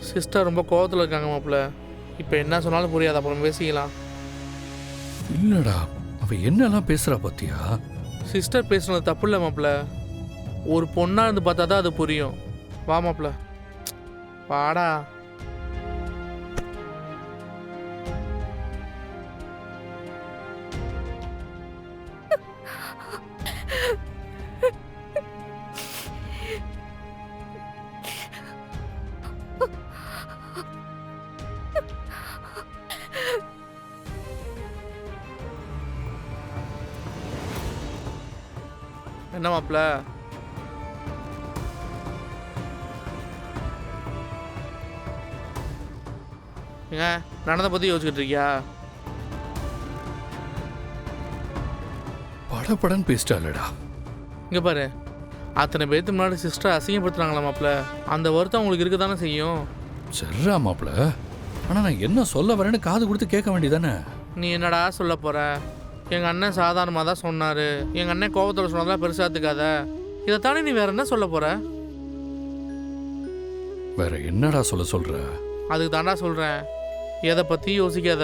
Sister ரொம்ப கோவத்தில் இருக்காங்க மாப்பிள்ள. இப்போ என்ன சொன்னாலும் புரியாது, அப்புறம் பேசிக்கலாம். இல்லடா, அவ என்னெல்லாம் பேசுறா பாத்தியா? சிஸ்டர் பேசுனது தப்பு இல்லை மாப்பிள்ள. ஒரு பொண்ணாக இருந்து பார்த்தா தான் அது புரியும். வா மாப்பிள்ள, வாடா. என்ன மாப்பிள்ள? ஏங்க நடந்த பற்றி யோசிச்சுட்டு இருக்கியா? படபடன்னு பேசிட்டாளடா. இங்கே பாரு, அத்தனை பேர்த்து முன்னாடி சிஸ்டர் அசிங்கப்படுத்துறாங்களா மாப்பிள்ள? அந்த வருத்தம் உங்களுக்கு இருக்க தானே செய்யும். சரிடா மாப்பிள, ஆனா நான் என்ன சொல்ல வரேன்னு காது கொடுத்து கேட்க வேண்டியதானே? நீ என்னடா சொல்ல போற? எங்கள் அண்ணன் சாதாரணமாக தான் சொன்னார், எங்கள் அண்ணன் கோபத்தோட சொன்னதெல்லாம் பெருசாத்துக்காத. இதைத்தானே நீ வேற என்ன சொல்ல போற? வேற என்னடா சொல்ற? அதுக்கு தாண்டா சொல்கிறேன், எதை பற்றி யோசிக்காத.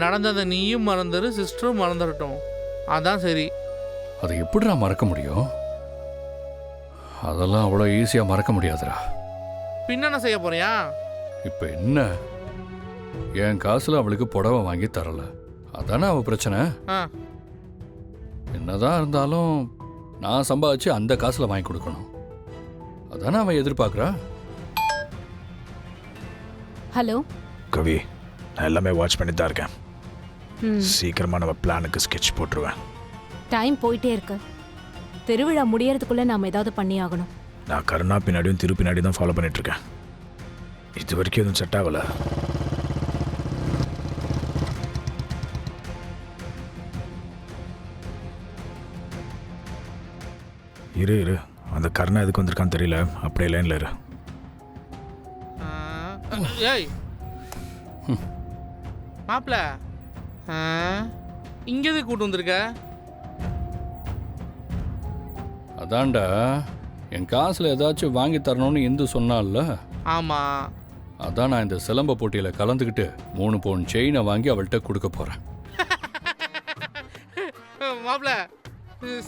நடந்ததை நீயும் மறந்துடு, சிஸ்டரும் மறந்துடட்டும். அதான் சரி. அதை எப்படிடா மறக்க முடியும்? அதெல்லாம் அவ்வளோ ஈஸியாக மறக்க முடியாதுடா. பின்ன என்ன செய்ய போறியா? இப்போ என்ன, என் காசுல அவளுக்கு புடவை வாங்கி தரல, அதானே அவ பிரச்சனை. என்னதான் இருந்தாலும் நான் சம்பாதிச்சு அந்த காசுல வாங்கி கொடுக்கணும், அதானே அவன் எதிர்பார்க்குறா. ஹலோ கவி, நான் எல்லாமே வாட்ச் பண்ணி தான் இருக்கேன். சீக்கிரமா நம்ம பிளானுக்கு ஸ்கெட்ச் போட்டுருவேன். டைம் போயிட்டே இருக்கு. திருவிழா முடியறதுக்குள்ள நாம ஏதாவது பண்ணி ஆகணும். நான் கருணா பின்னாடியும் திரு பின்னாடியும் தான் ஃபாலோ பண்ணிட்டு இருக்கேன். இது வரைக்கும் எதுவும் செட் ஆகல. இரு, அந்த கருணா எதுக்கு வந்திருக்கான்னு தெரியல. அப்படியே லைன்ல இரு. ஏய் மாப்பிள்ள, இங்கே எதுக்கு கூட்டு வந்திருக்க? அதான்டா, என் காசுல ஏதாச்சும் வாங்கி தரணும்னு இந்து சொன்னால. ஆமாம். அதான் நான் இந்த சிலம்ப போட்டியில் கலந்துக்கிட்டு 3 பவுன் செயினை வாங்கி அவள்கிட்ட கொடுக்க போறேன். மாப்பிள்ள,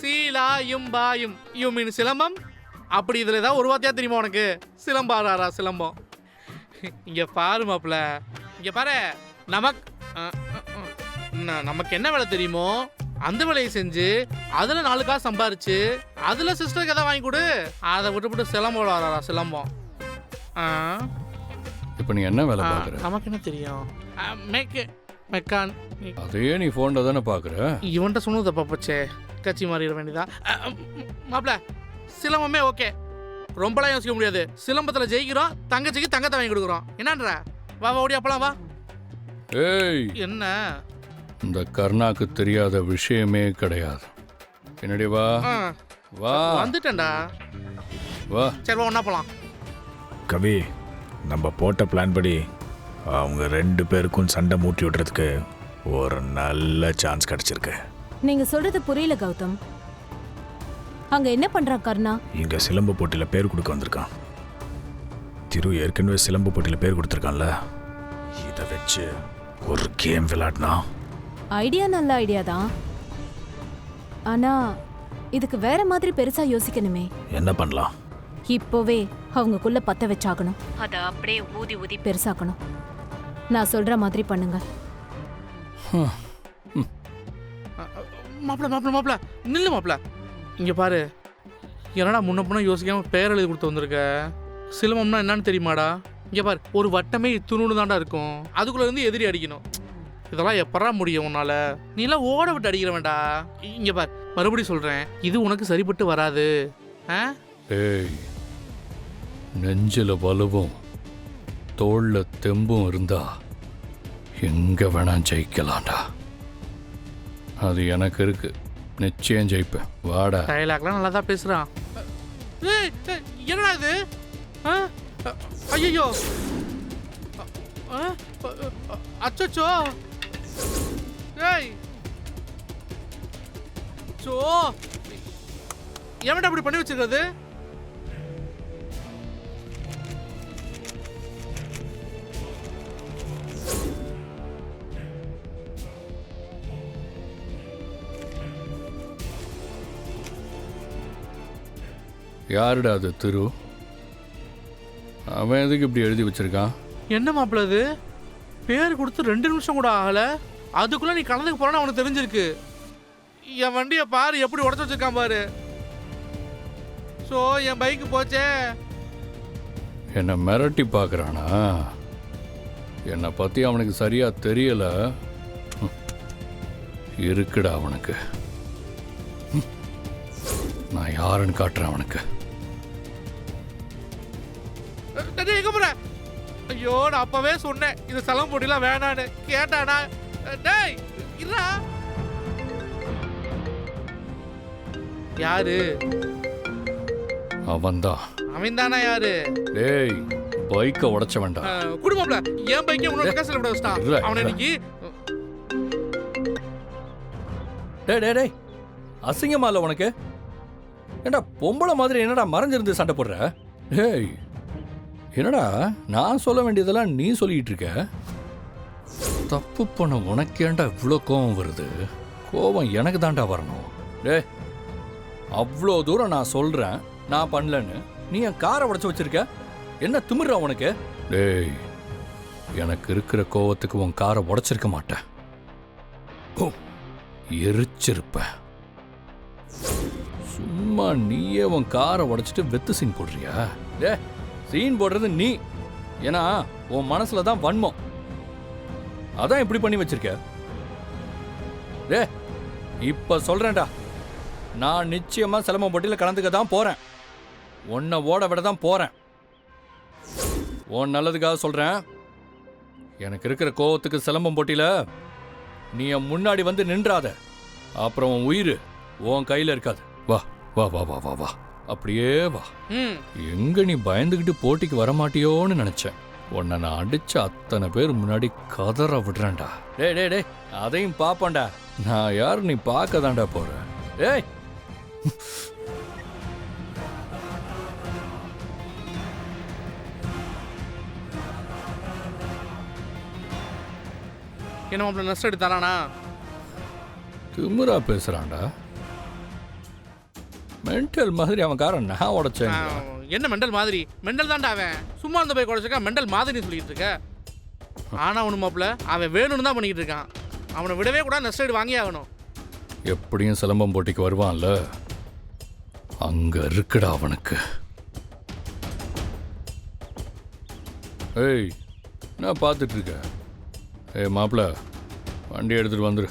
சீலாயும் பாயும் யூ மீன் சிலம்பம்? அப்படி இதில் ஏதாவது ஒரு வார்த்தையா தெரியுமா உனக்கு? சிலம்பாரா சிலம்பம். இங்கே பாரு மாப்பிள்ள, இங்கே பாரு. நமக்கு என்ன வேலை தெரியுமோ அந்த வேலையை செஞ்சு அதில் 4 காசு சம்பாரிச்சு அதில் சிஸ்டருக்கு எதாவது வாங்கி கொடு. அதை விட்டு சிலம்போட வராரா சிலம்பம். இப்போ நீ என்ன வேலை பார்க்குற? நமக்கு என்ன தெரியும்? மெக்கான். அதையே நீ ஃபோனில் தானே பார்க்குற. இவன்ட்ட சொன்னது தப்பா போச்சே, கட்சி மாறிட வேண்டியதா. மாப்பிள்ள, சிலம்பமே ஓகே, ரொம்பலாம் யோசிக்க முடியாது. சிலம்பத்தில் ஜெயிக்கிறோம், தங்கச்சிக்கு தங்கத்தை வாங்கி கொடுக்குறோம். என்னன்ற? வா ஓடி அப்பலாம் வா. ஏய், என்ன? இந்த கர்ணாக்கு தெரியாத விஷயமே கிடையாது. என்னடி வா வா. வந்துட்டேன்டா. வா. சரி வா, ஒன்றா போகலாம். கவி, நம்ம போட்ட பிளான் படி அவங்க 2 பேருக்கும் சண்டை மூட்டி விடுறதுக்கு ஒரு நல்ல சான்ஸ் கிடைச்சிருக்கு. நீங்க சொல்றது புரியல கௌதம். அங்க என்ன பண்றான் கர்ணா? இங்க சிலம்பு போட்டியில் பேர் கொடுக்க வந்திருக்கான். திரு ஏற்கனவே சிலம்பு போட்டியில் பேர் கொடுத்துருக்கான்ல, இதை வச்சு ஒரு கேம் விளையாடினா. ஐடியா நல்ல ஐடியா தான், ஆனா இதுக்கு வேற மாதிரி பெருசா யோசிக்கணுமே. என்ன பண்ணலாம்? இப்போவே அவங்கக்குள்ள பத்த வச்சாகணும். அதை அப்படியே ஊதி ஊதி பெருசாக்கணும். நான் சொல்ற மாதிரி பண்ணுங்க. மாப்பிள்ள நில்லு மாப்பிள்ள. இங்கே பாரு, என்னடா முன்ன பின்ன யோசிக்காம பேர் எழுதி கொடுத்து வந்திருக்க. சிலம்பம்னா என்னன்னு தெரியுமாடா? இங்கே பாரு, ஒரு வட்டமே துணுன்னு தாண்டா இருக்கும், அதுக்குள்ள இருந்து எதிரி அடிக்கணும். இதெல்லாம் எப்படா முடியும் உன்னால? நீ எல்லாம் ஓட விட்டு அடிக்கிற வேண்டா. இங்கே பாரு, மறுபடியும் சொல்கிறேன், இது உனக்கு சரிப்பட்டு வராது. ஏய், நெஞ்சில வலுவும் தோல்ல தெம்பும் இருந்தா எங்க வேணா ஜெயிக்கலாம்டா. அது எனக்கு இருக்கு, நிச்சயம் ஜெயிப்பேன். வாடா. டைலாக்லாம் நல்லா தான் பேசுகிறான். என்னடா இது? ஐயோ, அச்சோ. ஏய் சோ, ஏன்டா அப்படி பண்ணி வச்சிருக்கிறது? யாருடா அது திரு? அவன் எதுக்கு இப்படி எழுதி வச்சிருக்கான்? என்ன மாப்பிள்ள இது? பேர் கொடுத்து 2 நிமிஷம் கூட ஆகல, அதுக்குள்ள நீ கலந்துக்க போறன்னு அவனுக்கு தெரிஞ்சிருக்கு. என் வண்டியை பாரு எப்படி உடச்சு வச்சிருக்கான் பாரு. ஸோ என் பைக்கு போச்சே. என்னை மிரட்டி பார்க்குறானா? என்னை பற்றி அவனுக்கு சரியா தெரியல. இருக்குடா அவனுக்கு. நான் யாருன்னு காட்டுறேன் அவனுக்கு. எங்க போற? ஐயோ நான் அப்பவே சொன்னேன் இந்த சலம் போட்டிலாம் வேணான்னு. கேட்டானா? டேய் இல்ல யாரு? அவன்தான். அவன் தானா? யாரு? டேய் பைக்கை உடைச்ச வேண்டாம். குடும்பம்ல என் பைக்கை உன்னோட காசுல விட வச்சிட்டான் அவன். இன்னைக்கு டேய் டேய் டேய் அசிங்கமா இல்லை உனக்கு? ஏண்டா பொம்பளை மாதிரி என்னடா மறைஞ்சிருந்து சண்டை போடுற? டேய் என்னடா நான் சொல்ல வேண்டியதெல்லாம் நீ சொல்லிட்டு இருக்க? தப்பு பண்ண உனக்கு ஏன்டா இவ்வளோ கோபம் வருது? கோபம் எனக்கு தாண்டா வரணும். டேய் அவ்வளோ தூரம் நான் சொல்கிறேன் நான் பண்ணலன்னு, நீ என் காரை உடைச்சு வச்சிருக்க. என்ன திமிர்றா உனக்கு? டேய் எனக்கு இருக்கிற கோவத்துக்கு உன் காரை உடைச்சிருக்க மாட்டேன். ஓ எரிச்சிருப்ப. சும்மா நீயே உன் காரை உடைச்சிட்டு வெத்து சீன் போடுறியா? டே சீன் போடுறது நீ. ஏன்னா உன் மனசுல தான் வன்மம், அதான் இப்படி பண்ணி வச்சிருக்க. டே இப்ப சொல்றேன்டா, நான் நிச்சயமா சிலம்பம் போட்டியில் கலந்துக்க தான் போறேன். உன்னை ஓட விட தான் போறேன். உன் நல்லதுக்காக சொல்றேன். எனக்கு இருக்கிற கோவத்துக்கு சிலம்பம் போட்டியில நீ என் முன்னாடி வந்து நின்றாத. அப்புறம் உன் உயிர் உன் கையில இருக்காது. வா வா வா வா வா வா அப்படியே வா. எங்க நீ பயந்துகிட்டு போட்டிக்கு வரமாட்டியோன்னு நினைச்சேன். உன்னை நான் அடிச்ச அத்தனை பேர் முன்னாடி கதற விடுறேன்டா. டே டே டே அதையும் பாப்பேன்டா. நான் யாரு நீ பார்க்க தான்டா போறேன். ஏய் என்ன மாப்பிள்ள நஷ்டம் எடுத்தாரானா? திமிரா பேசுறான்டா. மென்டல் மாதிரி அவன் காரன் நான் உடைச்சேன். என்ன மெண்டல் மாதிரி? மெண்டல் தான்டா அவன். சும்மா இருந்த போய் குறைச்சிருக்கா மெண்டல் மாதிரி சொல்லிட்டு இருக்க. ஆனா ஒன்று மாப்பிள்ள அவன் வேணும்னு தான் பண்ணிக்கிட்டு இருக்கான். அவனை விடவே கூட நஷ்டம் வாங்கி ஆகணும். எப்படியும் சிலம்பம் போட்டிக்கு வருவான்ல, அங்க இருக்குடா அவனுக்கு. ஏய் நான் பார்த்துட்டு இருக்க. ஏய் மாப்பிள்ள வண்டி எடுத்துட்டு வந்துரு.